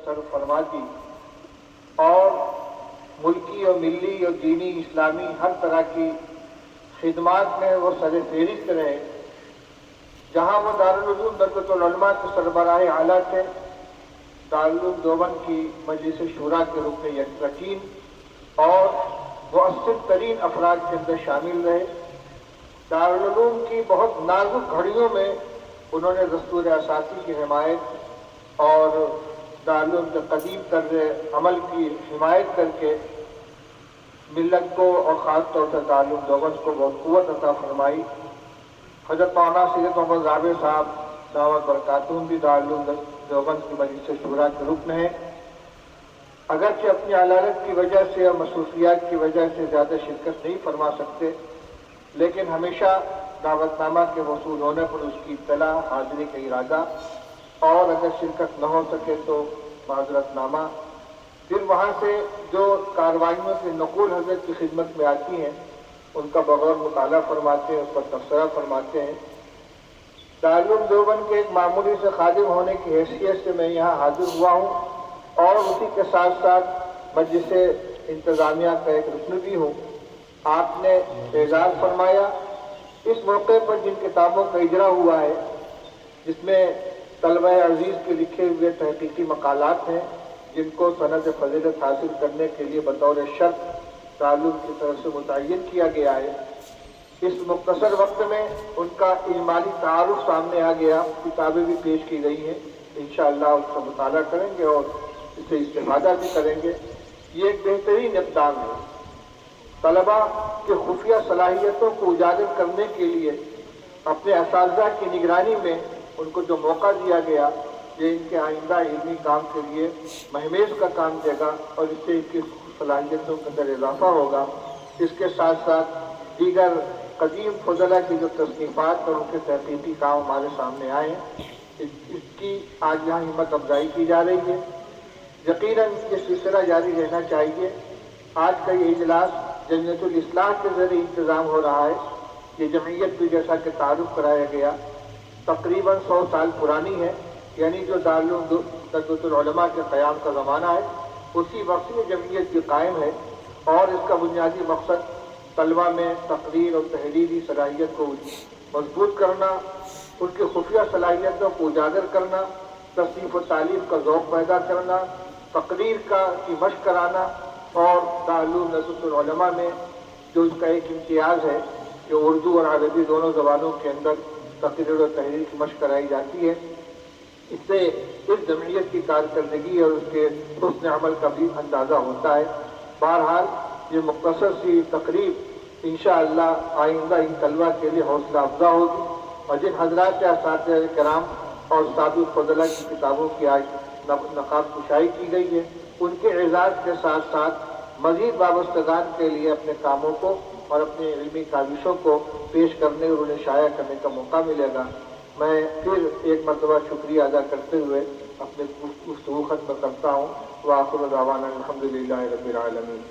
صرف فرما دی اور ملکی اور ملی اور دینی اسلامی ہر طرح کی خدمات میں وہ سر فہرست رہے۔ جہاں وہ دارالعلوم برکت العلماء کے سربراہ اعلیٰ تھے، دارالعلوم دیوبند کی مجلس شورا کے رکن یقین اور مؤثر ترین افراد کے اندر شامل رہے۔ دارالعلوم کی بہت نازک گھڑیوں میں انہوں نے دستور اساسی کی حمایت اور دارالعلوم کے قدیم طرز عمل کی حمایت کر کے ملت کو اور خاص طور سے دارالعلوم دیوبند کو بہت قوت عطا فرمائی۔ حضرت مولانا سید محمد رابع صاحب دعوت برکاتہم بھی دارالعلوم دیوبند کی مجلس شورا کے رکن ہیں۔ اگرچہ اپنی علالت کی وجہ سے اور مصروفیات کی وجہ سے زیادہ شرکت نہیں فرما سکتے، لیکن ہمیشہ دعوت نامہ کے وصول ہونے پر اس کی اطلاع، حاضری کا ارادہ، اور اگر شرکت نہ ہو سکے تو معذرت نامہ۔ پھر وہاں سے جو کاروائیوں سے نقول حضرت کی خدمت میں آتی ہیں ان کا بغور مطالعہ فرماتے ہیں، اس پر تبصرہ فرماتے ہیں۔ دارالعلوم دیوبند کے ایک معمولی سے خادم ہونے کی حیثیت سے میں یہاں حاضر ہوا ہوں اور اسی کے ساتھ ساتھ مجلس انتظامیہ کا ایک رکن بھی ہوں۔ آپ نے اعزاز فرمایا اس موقع پر جن کتابوں کا اجرا ہوا ہے، جس میں طلبہ عزیز کے لکھے ہوئے تحقیقی مقالات ہیں جن کو سند فضیلت حاصل کرنے کے لیے بطور شرط دارالعلوم کی طرف سے متعین کیا گیا ہے، اس مختصر وقت میں ان کا اجمالی تعارف سامنے آ گیا، کتابیں بھی پیش کی گئی ہیں، انشاءاللہ اس کا مطالعہ کریں گے اور اس سے استفادہ بھی کریں گے۔ یہ ایک بہترین اقدام ہے۔ طلباء کے خفیہ صلاحیتوں کو اجاگر کرنے کے لیے اپنے اساتذہ کی نگرانی میں ان کو جو موقع دیا گیا، یہ ان کے آئندہ علمی کام کے لیے مہمیز کا کام دے گا اور اس سے ان کی صلاحیتوں کے اندر اضافہ ہوگا۔ اس کے ساتھ ساتھ دیگر قدیم فضلاء کی جو تصنیفات اور ان کے تحقیقی کام ہمارے سامنے آئے ہیں، اس کی آج یہاں ہمت افزائی کی جا رہی ہے۔ یقیناً یہ سلسلہ جاری رہنا چاہیے۔ آج کا یہ اجلاس جمعیت الاصلاح کے ذریعے انتظام ہو رہا ہے۔ یہ جمعیت بھی جیسا کہ تعارف کرایا گیا تقریباً 100 سال پرانی ہے، یعنی جو دارالعلوم برکت العلماء کے قیام کا زمانہ ہے اسی وقت یہ جمعیت بھی قائم ہے، اور اس کا بنیادی مقصد طلبہ میں تقریر اور تحریری صلاحیت کو مضبوط کرنا، ان کی خفیہ صلاحیتوں کو اجاگر کرنا، تصنیف و تالیف کا ذوق پیدا کرنا، تقریر کی مشق کرانا، اور دارالعلوم برکت العلماء میں جو اس کا ایک امتیاز ہے کہ اردو اور عربی دونوں زبانوں کے اندر تقریر و تحریر کی مشق کرائی جاتی ہے، اس سے اس جمعیت کی کارکردگی اور اس کے حسن عمل کا بھی اندازہ ہوتا ہے۔ بہرحال یہ مختصر سی تقریب انشاءاللہ آئندہ ان طلبہ کے لیے حوصلہ افزا ہوگی، اور جن حضرات اساتذہ کرام اور سابق فضلاء کی کتابوں کی آج نقاب کشائی کی گئی ہے، ان کے اعزاز کے ساتھ ساتھ مزید وابستگان کے لیے اپنے کاموں کو اور اپنے علمی کاوشوں کو پیش کرنے اور انہیں شائع کرنے کا موقع ملے گا۔ میں پھر ایک مرتبہ شکریہ ادا کرتے ہوئے اپنے گفتگو ختم کرتا ہوں۔ وآخر دعوانا الحمدللہ رب العالمین۔